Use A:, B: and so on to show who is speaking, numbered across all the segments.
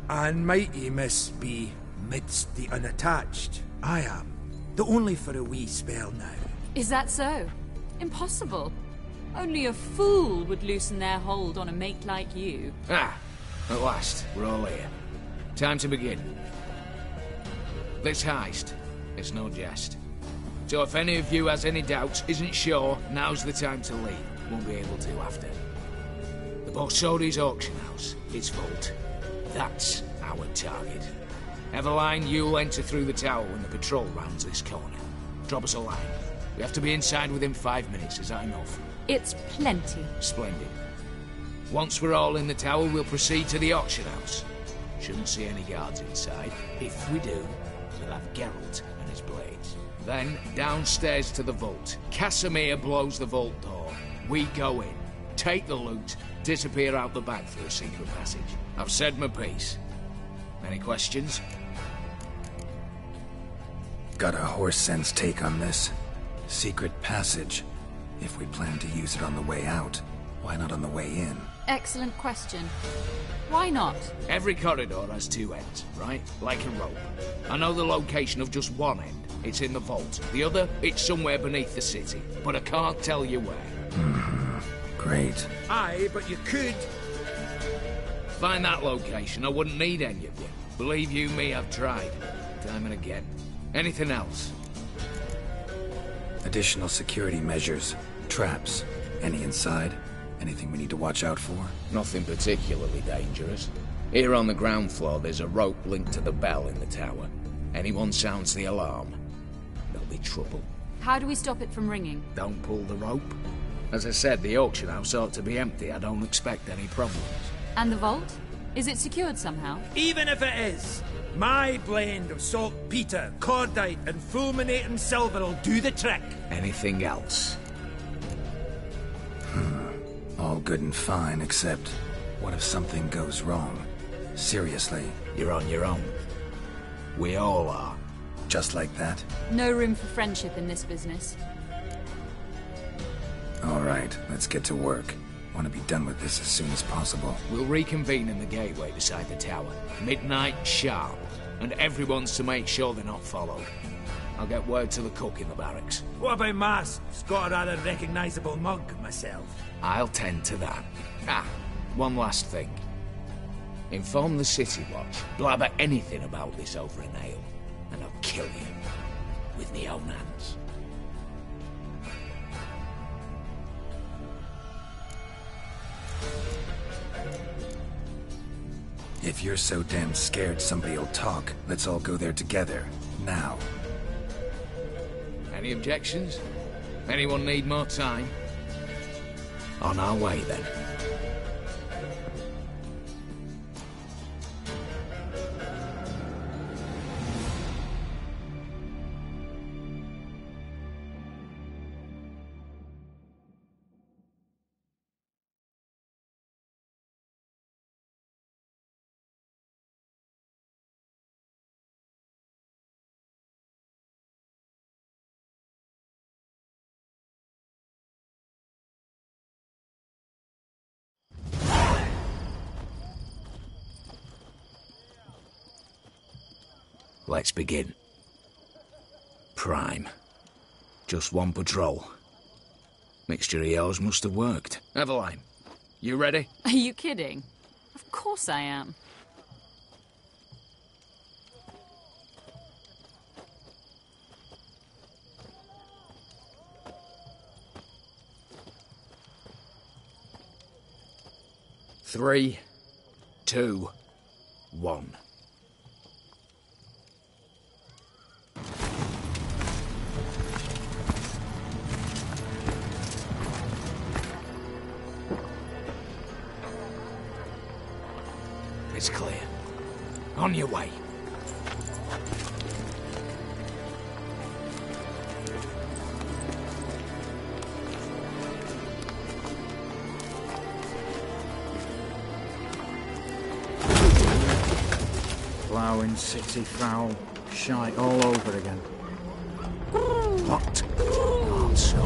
A: And mighty miss be midst the unattached. I am, though only for a wee spell now.
B: Is that so? Impossible. Only a fool would loosen their hold on a mate like you.
C: Ah, at last, we're all here. Time to begin. This heist, it's no jest. So if any of you has any doubts, isn't sure, now's the time to leave. Won't be able to after. The Borsodi's auction house, its vault. That's our target. Eveline, you'll enter through the tower when the patrol rounds this corner. Drop us a line. We have to be inside within 5 minutes, is that enough?
B: It's plenty.
C: Splendid. Once we're all in the tower, we'll proceed to the auction house. Shouldn't see any guards inside. If we do, we'll have Geralt and his blades. Then, downstairs to the vault. Casimir blows the vault door. We go in, take the loot, disappear out the back through a secret passage. I've said my piece. Any questions?
D: Got a horse sense take on this. Secret passage. If we plan to use it on the way out, why not on the way in?
B: Excellent question. Why not?
C: Every corridor has two ends, right? Like a rope. I know the location of just one end. It's in the vault. The other, it's somewhere beneath the city. But I can't tell you where.
D: Great.
A: Aye, but you could.
C: Find that location, I wouldn't need any of you. Believe you me, I've tried. Time and again. Anything else?
D: Additional security measures. Traps. Any inside? Anything we need to watch out for?
C: Nothing particularly dangerous. Here on the ground floor, there's a rope linked to the bell in the tower. Anyone sounds the alarm, there'll be trouble.
B: How do we stop it from ringing?
C: Don't pull the rope. As I said, the auction house ought to be empty. I don't expect any problems.
B: And the vault? Is it secured somehow?
A: Even if it is, my blend of saltpeter, cordite, and fulminating silver will do the trick.
C: Anything else?
D: All good and fine, except what if something goes wrong? Seriously.
C: You're on your own. We all are.
D: Just like that?
B: No room for friendship in this business.
D: All right, let's get to work. Want to be done with this as soon as possible.
C: We'll reconvene in the gateway beside the tower. Midnight sharp. And everyone's to make sure they're not followed. I'll get word to the cook in the barracks.
A: What about masks? Got a rather recognisable mug myself.
C: I'll tend to that. Ah, one last thing. Inform the City Watch. Blabber anything about this over an ale, and I'll kill you. With my own hands.
D: If you're so damn scared somebody'll talk, let's all go there together. Now.
C: Any objections? Anyone need more time? On our way, then. Let's begin. Prime. Just one patrol. Mixture of yours must have worked. Eveline, you ready?
B: Are you kidding? Of course I am.
C: Three, two, one. It's clear. On your way.
E: Ploughing city foul, shite all over again.
C: What? Not so.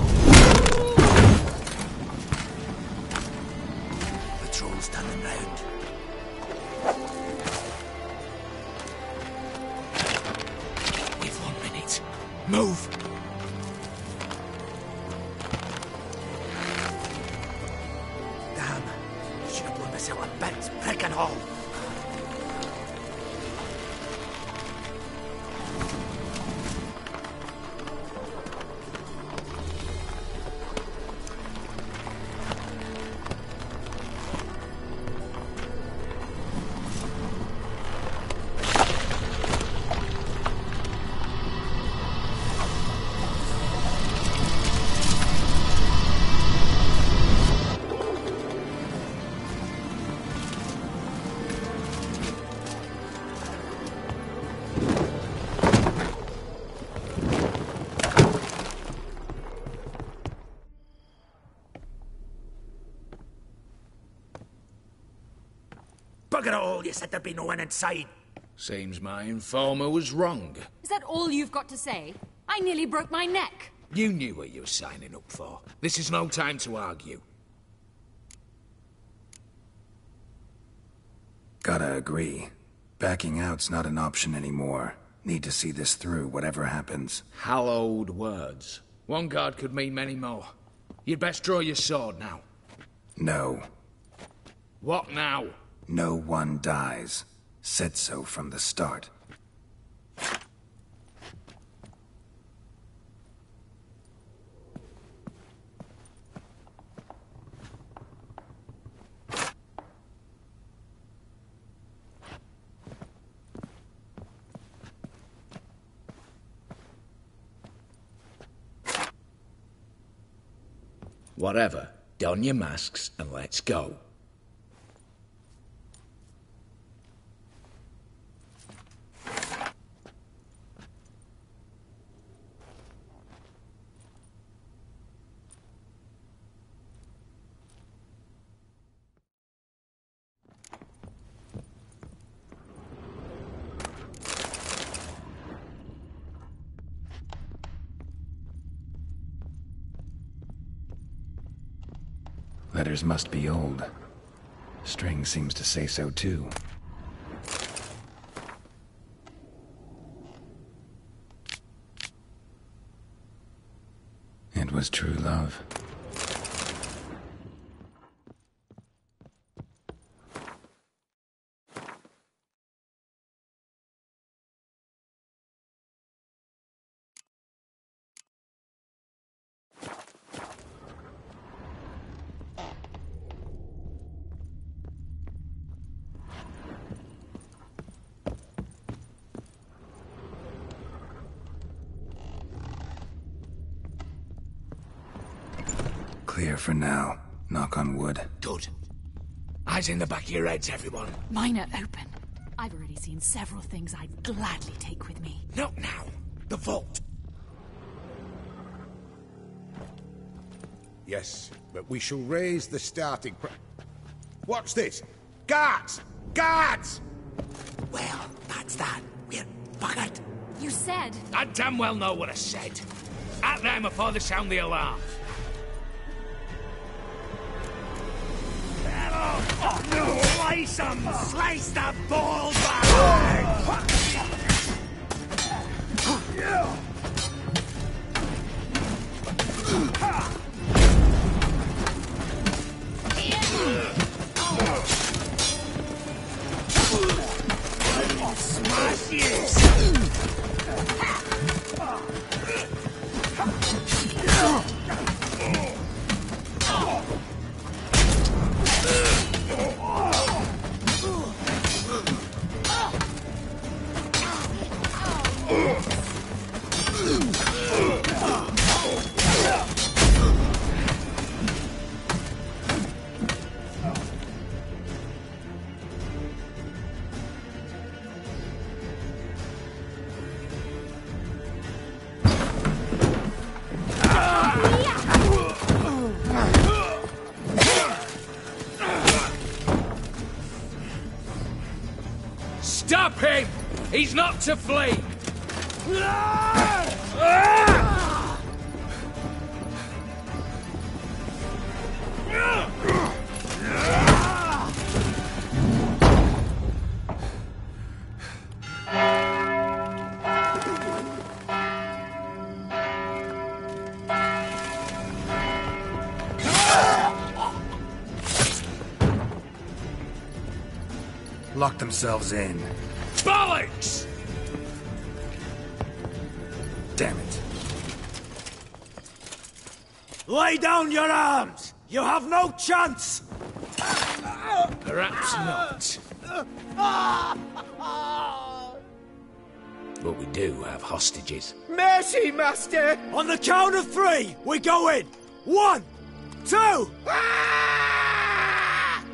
A: Patrol's turning round. myself a bit, prick and all. Bugger it all, you said there'd be no one inside.
C: Seems my informer was wrong.
B: Is that all you've got to say? I nearly broke my neck.
C: You knew what you were signing up for. This is no time to argue.
D: Gotta agree. Backing out's not an option anymore. Need to see this through, whatever happens.
C: Hallowed words. One guard could mean many more. You'd best draw your sword now.
D: No.
C: What now?
D: No one dies. Said so from the start.
C: Whatever. Don your masks and let's go.
D: Letters must be old. String seems to say so too. It was true love. Clear for now. Knock on wood.
C: Good. Eyes in the back of your heads, everyone.
B: Mine are open. I've already seen several things I'd gladly take with me.
C: Not now. The vault.
F: Yes, but we shall raise the starting Watch this! Guards! Guards!
A: Well, that's that. We're buggered.
B: You said...
C: I damn well know what I said. At them before they sound the alarm.
A: Oh, no! Slice 'em! Slice the balls back! Smash you!
C: Stop him! He's not to flee!
D: Lock themselves in.
C: Bollocks!
D: Damn it.
A: Lay down your arms! You have no chance!
C: Perhaps not. But we do have hostages.
G: Mercy, Master!
A: On the count of 3, we go in! 1, 2!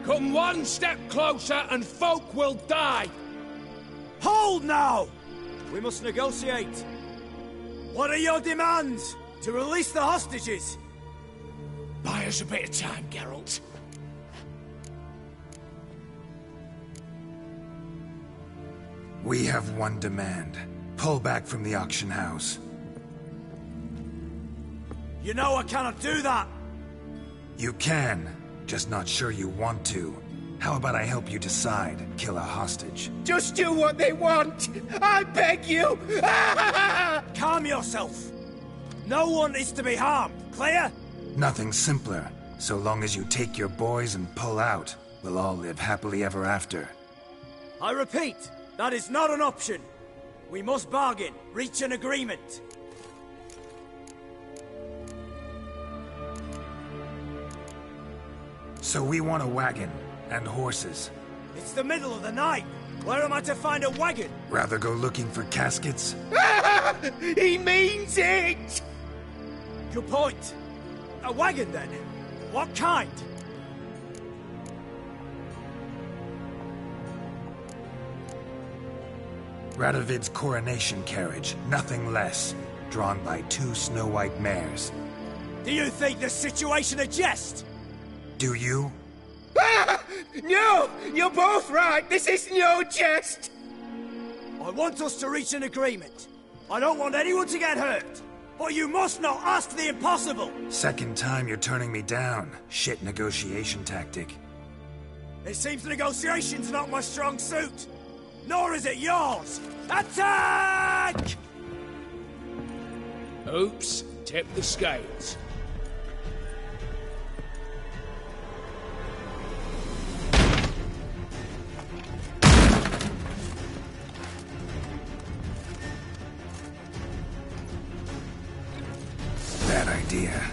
C: Come one step closer and folk will die!
A: Hold now! We must negotiate. What are your demands? To release the hostages?
C: Buy us a bit of time, Geralt.
D: We have one demand. Pull back from the auction house.
A: You know I cannot do that!
D: You can, just not sure you want to. How about I help you decide, kill a hostage?
G: Just do what they want! I beg you!
A: Calm yourself! No one is to be harmed, clear?
D: Nothing simpler. So long as you take your boys and pull out, we'll all live happily ever after.
A: I repeat, that is not an option. We must bargain, reach an agreement.
D: So we want a wagon, and horses.
A: It's the middle of the night. Where am I to find a wagon?
D: Rather go looking for caskets?
G: He means it!
A: Good point. A wagon, then? What kind?
D: Radovid's coronation carriage, nothing less. Drawn by 2 snow-white mares.
A: Do you think the situation a jest?
D: Do you?
G: No! You're both right! This is no jest!
A: I want us to reach an agreement. I don't want anyone to get hurt. But you must not ask the impossible!
D: Second time you're turning me down. Shit negotiation tactic.
A: It seems negotiation's not my strong suit. Nor is it yours! Attack!
C: Oops, tip the scales.
D: Bad idea.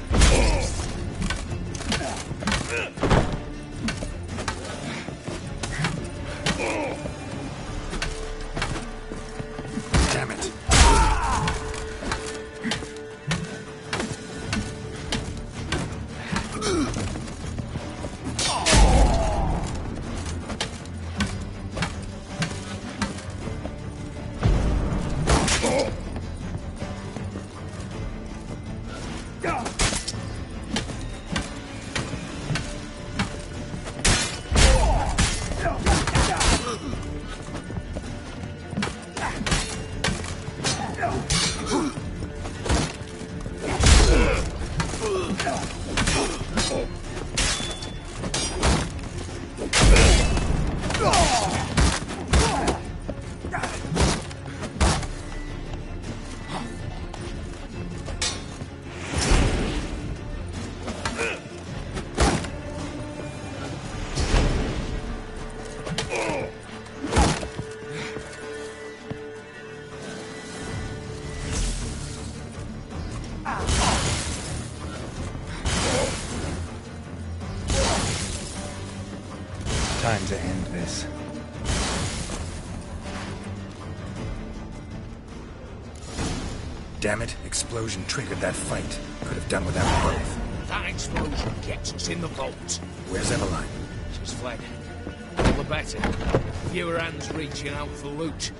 D: Damn it. Time to end this. Damn it, explosion triggered that fight. Could have done without both.
C: That explosion gets us in the vault.
D: Where's Eveline?
C: She's fled. All the better. Fewer hands reaching out for loot.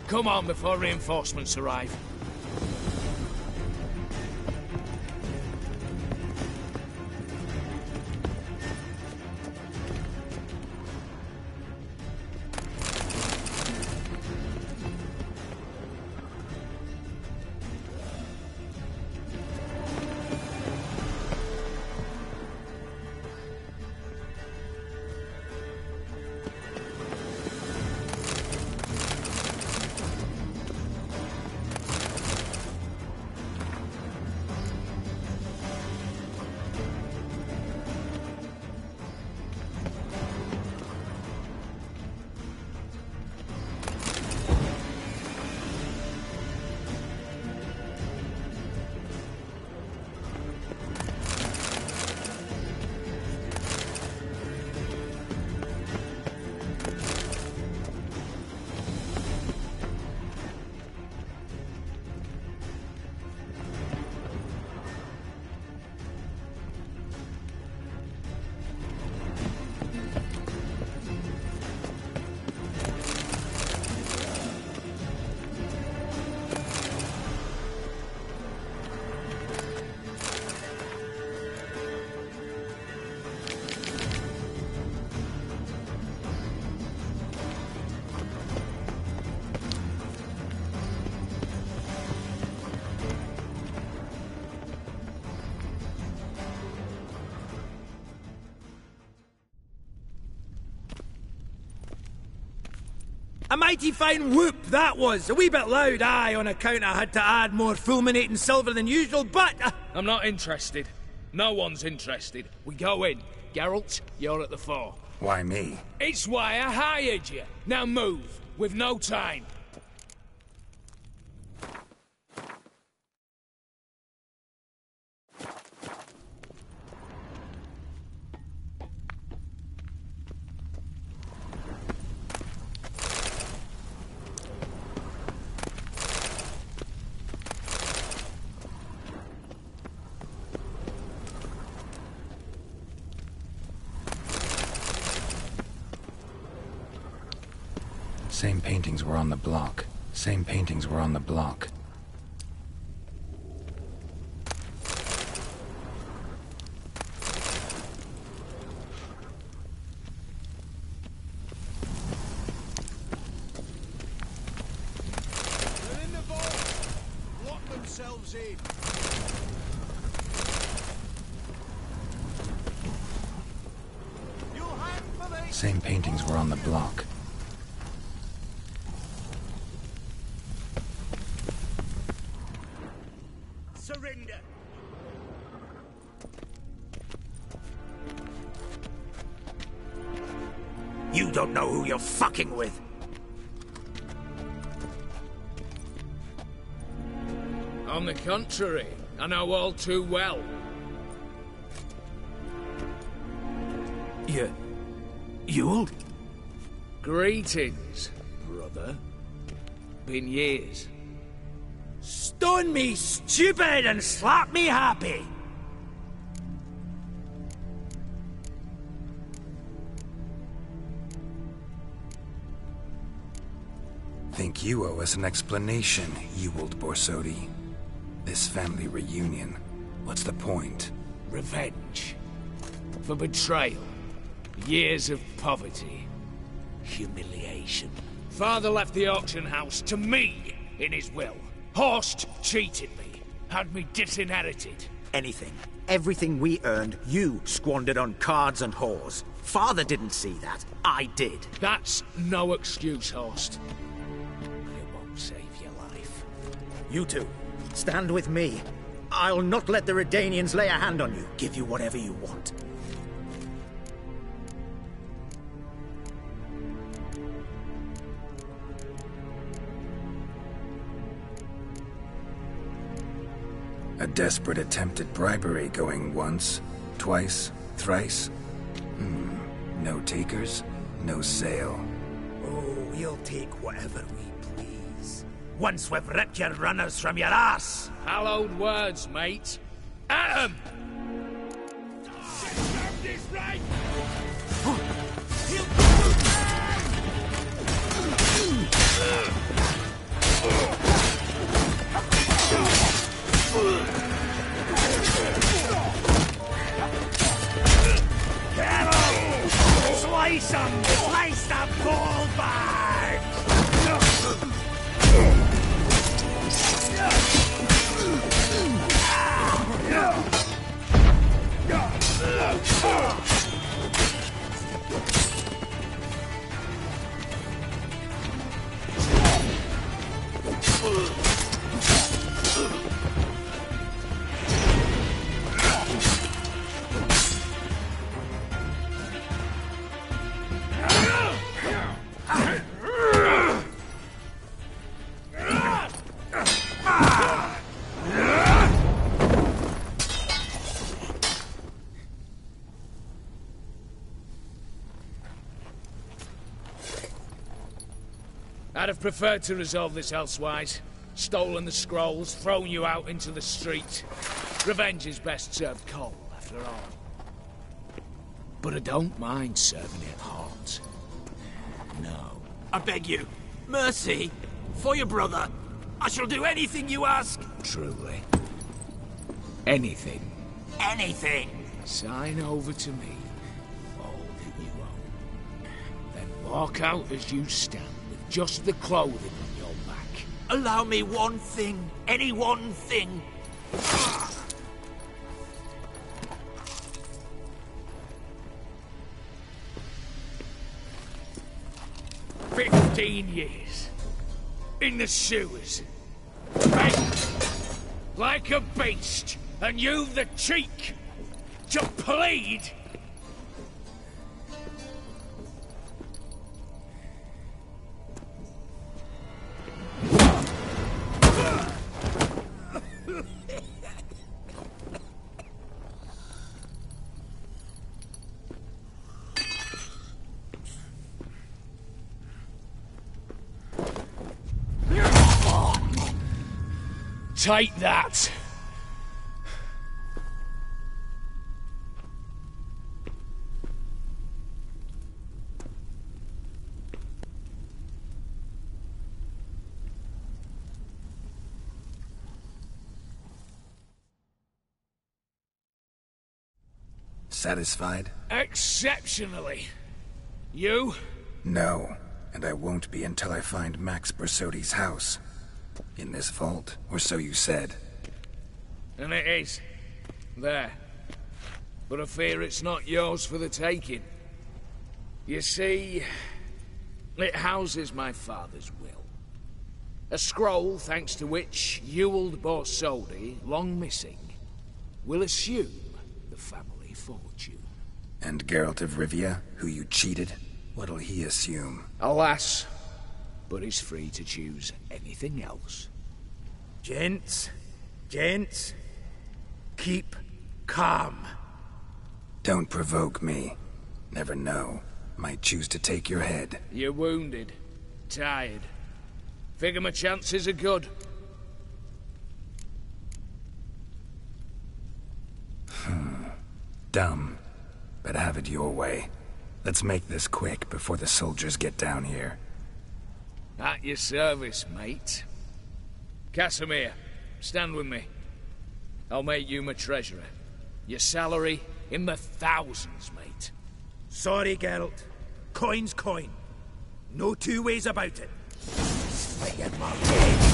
C: Come on before reinforcements arrive.
A: A mighty fine whoop, that was. A wee bit loud, aye, on account I had to add more fulminating silver than usual, but...
C: I'm not interested. No one's interested. We go in. Geralt, you're at the fore.
D: Why me?
C: It's why I hired you. Now move. We've no time.
D: Same paintings were on the block. Same paintings were on the block.
F: They're in the vault! Lock themselves in! You'll hang for this!
D: Same paintings were on the block.
F: Surrender!
A: You don't know who you're fucking with.
C: On the contrary, I know all too well.
A: You old?
C: Greetings, brother. Been years.
A: Stone me stupid and slap me happy.
D: Think you owe us an explanation, you old Borsodi. This family reunion, what's the point?
C: Revenge. For betrayal. Years of poverty. Humiliation. Father left the auction house to me in his will. Horst cheated me. Had me disinherited.
H: Anything. Everything we earned, you squandered on cards and whores. Father didn't see that. I did.
C: That's no excuse, Horst. It won't save your life.
H: You two, stand with me. I'll not let the Redanians lay a hand on you. Give you whatever you want.
D: A desperate attempt at bribery going once, twice, thrice. No takers, no sale.
A: Oh, we'll take whatever we please. Once we've ripped your runners from your ass.
C: Hallowed words, mate. At 'em!
F: This right!
A: Slice them! Slice the gold bag!
C: I'd have preferred to resolve this elsewise. Stolen the scrolls, thrown you out into the street. Revenge is best served cold, after all. But I don't mind serving it hot. No.
A: I beg you, mercy, for your brother. I shall do anything you ask.
C: Truly. Anything.
A: Anything.
C: Sign over to me all that you own. Then walk out as you stand with just the clothing on your back.
A: Allow me one thing. Any one thing.
C: 15 years. In the sewers. Begged. Like a beast. And you've the cheek to plead. Take that.
D: Satisfied?
C: Exceptionally. You?
D: No, and I won't be until I find Max Bersodi's house. In this vault, or so you said.
C: And it is. There. But I fear it's not yours for the taking. You see, it houses my father's will. A scroll thanks to which Ewald Borsodi, long missing, will assume the family fortune.
D: And Geralt of Rivia, who you cheated, what'll he assume?
C: Alas, but he's free to choose anything else.
H: Gents, keep calm.
D: Don't provoke me. Never know. Might choose to take your head.
C: You're wounded. Tired. Figure my chances are good.
D: Dumb. But have it your way. Let's make this quick before the soldiers get down here.
C: At your service, mate. Casimir, stand with me. I'll make you my treasurer. Your salary in the thousands, mate.
H: Sorry, Geralt. Coin's coin. No two ways about it. Stay in my head,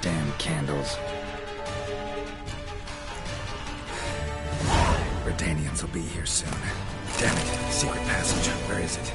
D: Damn candles. Redanians will be here soon. Damn it. Secret passage. Where is it?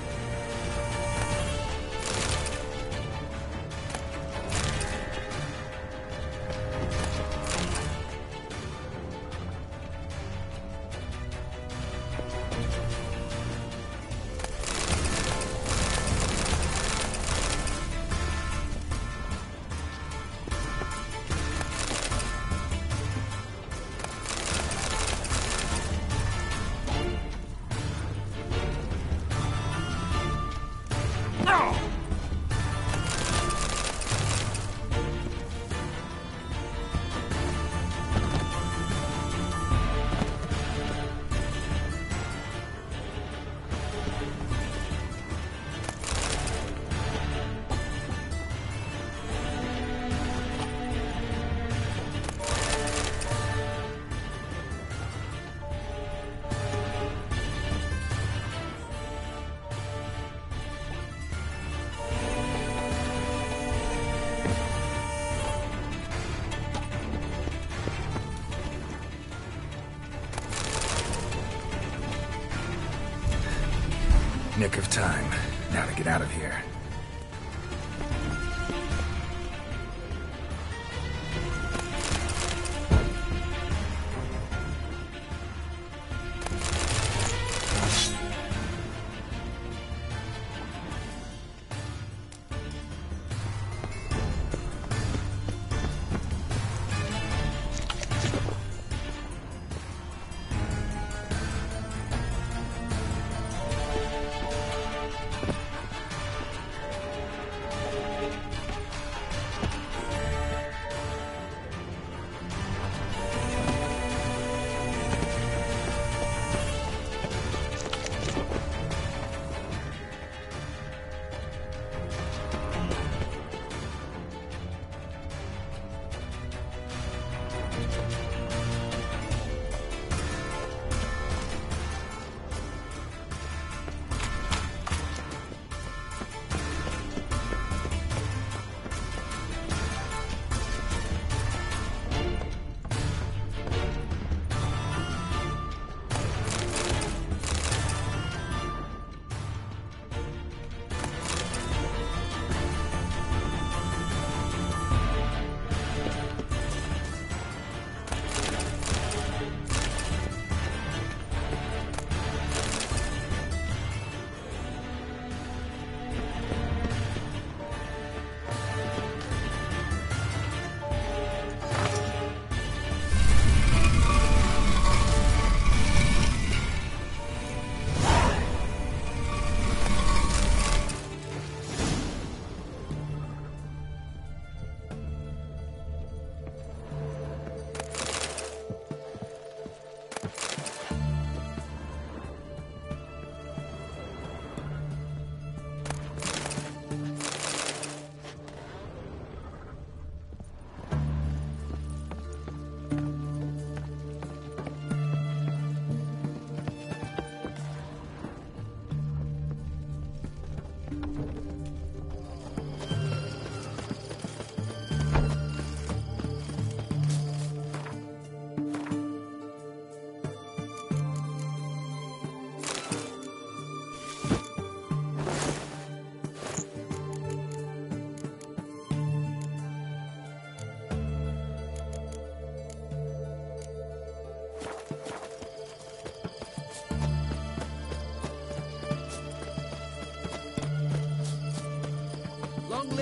D: Nick of time. Now to get out of here.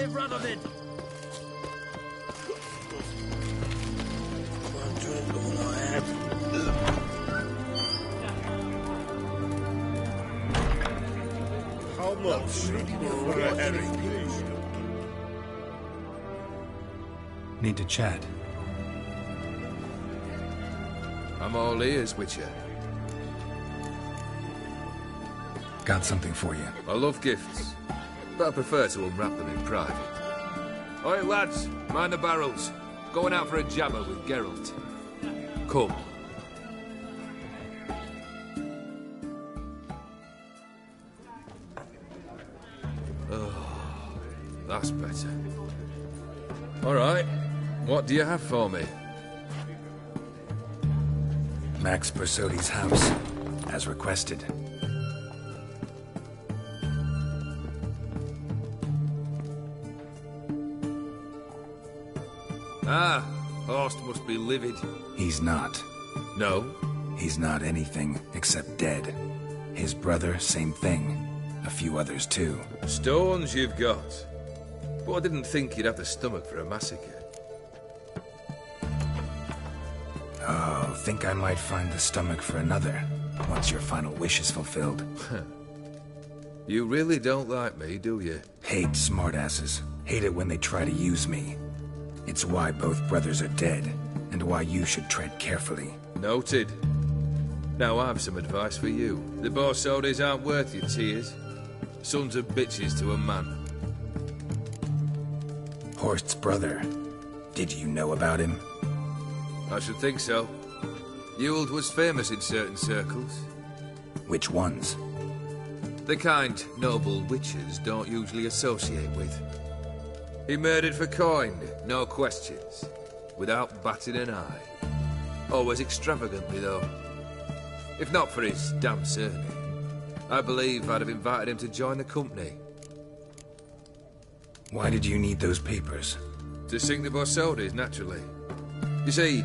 H: Save Radovid!
G: One drink, all I have. How much for a herring?
D: Need to chat.
C: I'm all ears, Witcher.
D: Got something for you.
C: I love gifts, but I prefer to unwrap them in private. Oi, lads, mind the barrels. Going out for a jabber with Geralt. Come. Oh, that's better. All right, what do you have for me?
D: Max Bersodi's house, as requested.
C: Ah, Horst must be livid.
D: He's not.
C: No?
D: He's not anything except dead. His brother, same thing. A few others too.
C: Stones you've got. But I didn't think you'd have the stomach for a massacre.
D: Oh, think I might find the stomach for another, once your final wish is fulfilled.
C: You really don't like me, do you?
D: Hate smartasses. Hate it when they try to use me. It's why both brothers are dead, and why you should tread carefully.
C: Noted. Now I've some advice for you. The Borsodis aren't worth your tears. Sons of bitches to a man.
D: Horst's brother. Did you know about him?
C: I should think so. Ewald was famous in certain circles.
D: Which ones?
C: The kind noble witches don't usually associate with. He murdered for coin, no questions. Without batting an eye. Always extravagantly, though. If not for his damn surname, I believe I'd have invited him to join the company.
D: Why did you need those papers?
C: To sink the Borsodis, naturally. You see,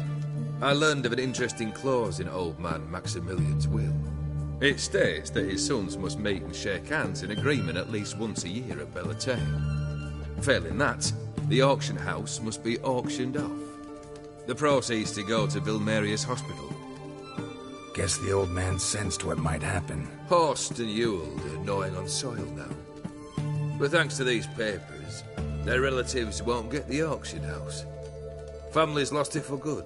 C: I learned of an interesting clause in old man Maximilian's will. It states that his sons must meet and shake hands in agreement at least once a year at Bellatane. Failing that, the auction house must be auctioned off. The proceeds to go to Vilmerius Hospital.
D: Guess the old man sensed what might happen.
C: Horst and Ewald are gnawing on soil now. But thanks to these papers, their relatives won't get the auction house. Families lost it for good,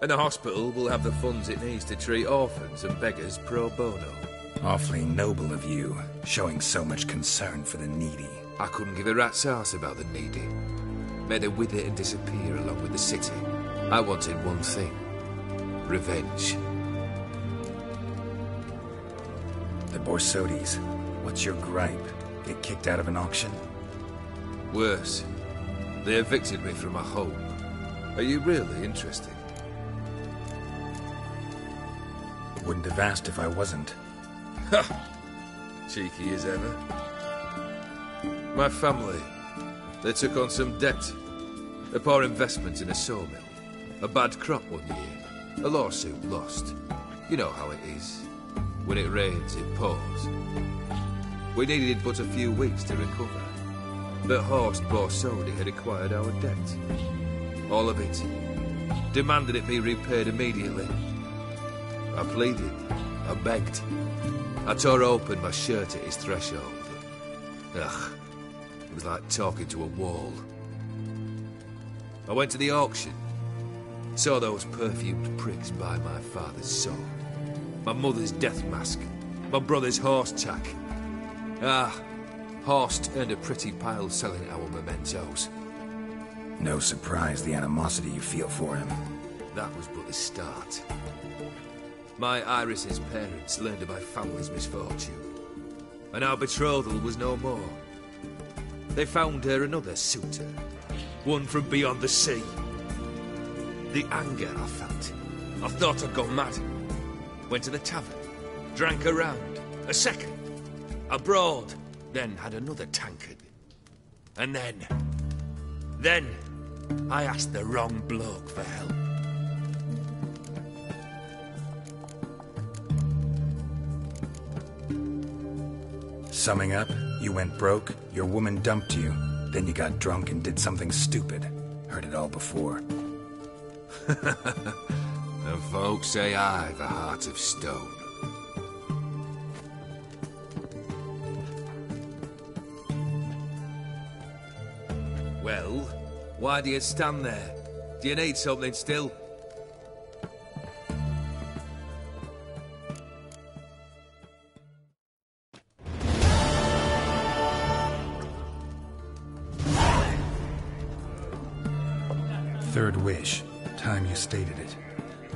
C: and the hospital will have the funds it needs to treat orphans and beggars pro bono.
D: Awfully noble of you, showing so much concern for the needy.
C: I couldn't give a rat's ass about the needy. May they wither and disappear along with the city. I wanted one thing. Revenge.
D: The Borsodis. What's your gripe? Get kicked out of an auction?
C: Worse. They evicted me from my home. Are you really interested?
D: Wouldn't have asked if I wasn't.
C: Ha! Cheeky as ever. My family, they took on some debt. A poor investment in a sawmill. A bad crop one year. A lawsuit lost. You know how it is. When it rains, it pours. We needed but a few weeks to recover. But Horst Borsodi had acquired our debt. All of it. Demanded it be repaid immediately. I pleaded. I begged. I tore open my shirt at his threshold. Ugh. It was like talking to a wall. I went to the auction. Saw those perfumed pricks buy my father's sword. My mother's death mask. My brother's horse tack. Ah, Horst earned a pretty pile selling our mementos.
D: No surprise the animosity you feel for him.
C: That was but the start. My Iris's parents learned of my family's misfortune. And our betrothal was no more. They found her another suitor. One from beyond the sea. The anger I felt. I thought I'd gone mad. Went to the tavern. Drank a round. A second. Abroad. Then had another tankard. And then, I asked the wrong bloke for help.
D: Summing up, you went broke, your woman dumped you. Then you got drunk and did something stupid. Heard it all before.
C: And folks say I've a heart of stone. Well, why do you stand there? Do you need something still?
D: Third wish. Time you stated it.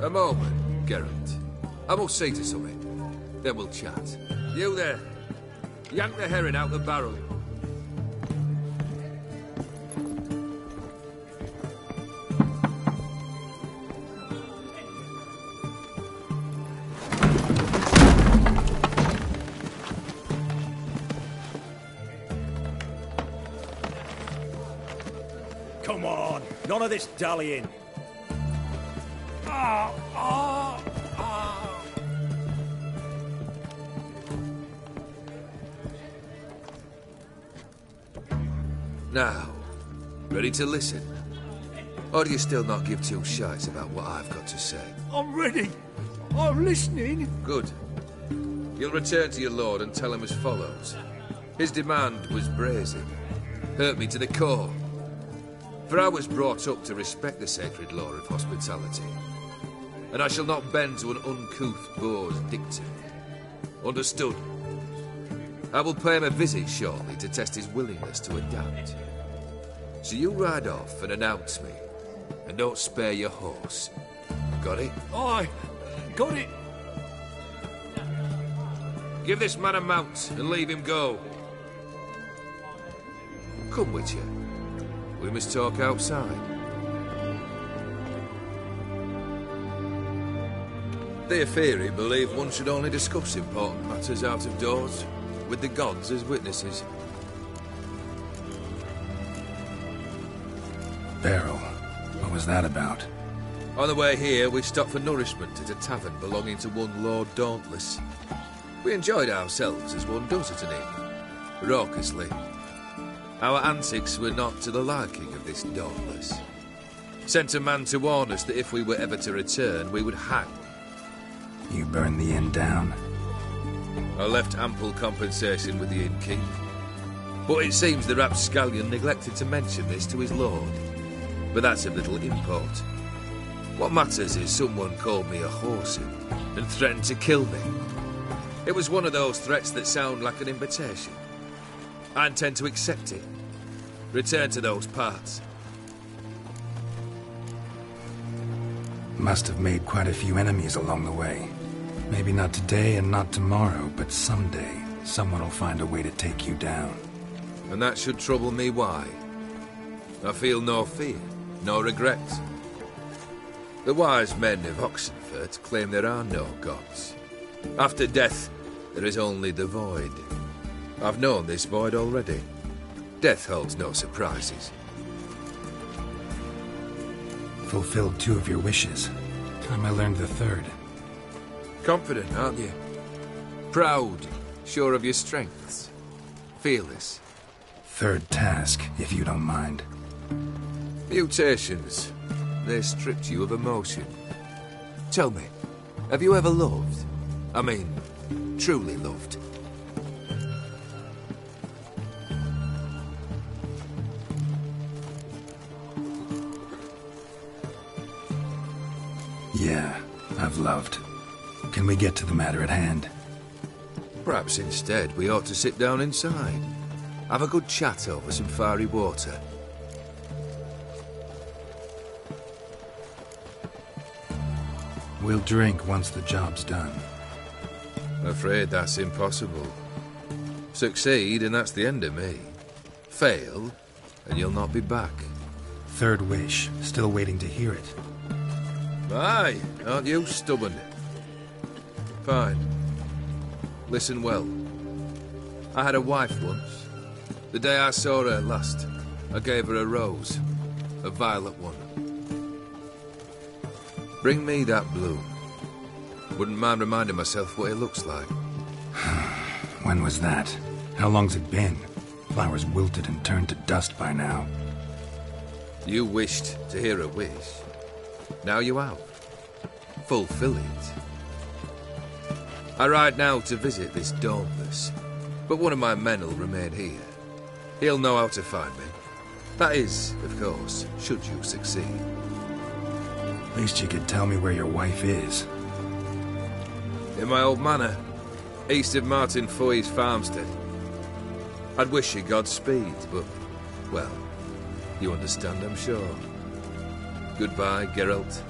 C: A moment, Geralt. I must see to something. Then we'll chat. You there. Yank the herring out the barrel.
H: Come on, none of this dallying.
C: Now, ready to listen? Or do you still not give two shites about what I've got to say?
H: I'm ready. I'm listening.
C: Good. You'll return to your lord and tell him as follows. His demand was brazen. Hurt me to the core. For I was brought up to respect the sacred law of hospitality. And I shall not bend to an uncouth boor's dictum. Understood? I will pay him a visit shortly to test his willingness to adapt. So you ride off and announce me. And don't spare your horse. Got it?
H: Aye, got it.
C: Give this man a mount and leave him go. Come with you. We must talk outside. The Aetheri believe one should only discuss important matters out of doors, with the gods as witnesses.
D: Barrel. What was that about?
C: On the way here, we stopped for nourishment at a tavern belonging to one Lord Dauntless. We enjoyed ourselves as one does at an inn, raucously. Our antics were not to the liking of this Dauntless. Sent a man to warn us that if we were ever to return, we would hang.
D: You burned the inn down?
C: I left ample compensation with the innkeep. But it seems the rapscallion neglected to mention this to his lord. But that's of little import. What matters is someone called me a whoreson and threatened to kill me. It was one of those threats that sound like an invitation. I intend to accept it. Return to those parts.
D: Must have made quite a few enemies along the way. Maybe not today and not tomorrow, but someday, someone will find a way to take you down.
C: And that should trouble me why? I feel no fear, no regret. The wise men of Oxenfurt claim there are no gods. After death, there is only the void. I've known this void already. Death holds no surprises.
D: Fulfilled 2 of your wishes. Time I learned the 3rd.
C: Confident, aren't you? Proud, sure of your strengths. Fearless.
D: 3rd task, if you don't mind.
C: Mutations. They stripped you of emotion. Tell me, have you ever loved? I mean, truly loved?
D: Yeah, I've loved. Can we get to the matter at hand?
C: Perhaps instead we ought to sit down inside. Have a good chat over some fiery water.
D: We'll drink once the job's done.
C: Afraid that's impossible. Succeed and that's the end of me. Fail and you'll not be back.
D: 3rd wish. Still waiting to hear it.
C: Aye, aren't you stubborn? Fine. Listen well. I had a wife once. The day I saw her last, I gave her a rose. A violet one. Bring me that bloom. Wouldn't mind reminding myself what it looks like.
D: When was that? How long's it been? Flowers wilted and turned to dust by now.
I: You wished to hear a wish. Now you have. Fulfill it. I ride now to visit this Dauntless, but one of my men will remain here. He'll know how to find me. That is, of course, should you succeed.
D: At least you could tell me where your wife is.
I: In my old manor, east of Martin Foy's farmstead. I'd wish you Godspeed, but, well, you understand, I'm sure. Goodbye, Geralt.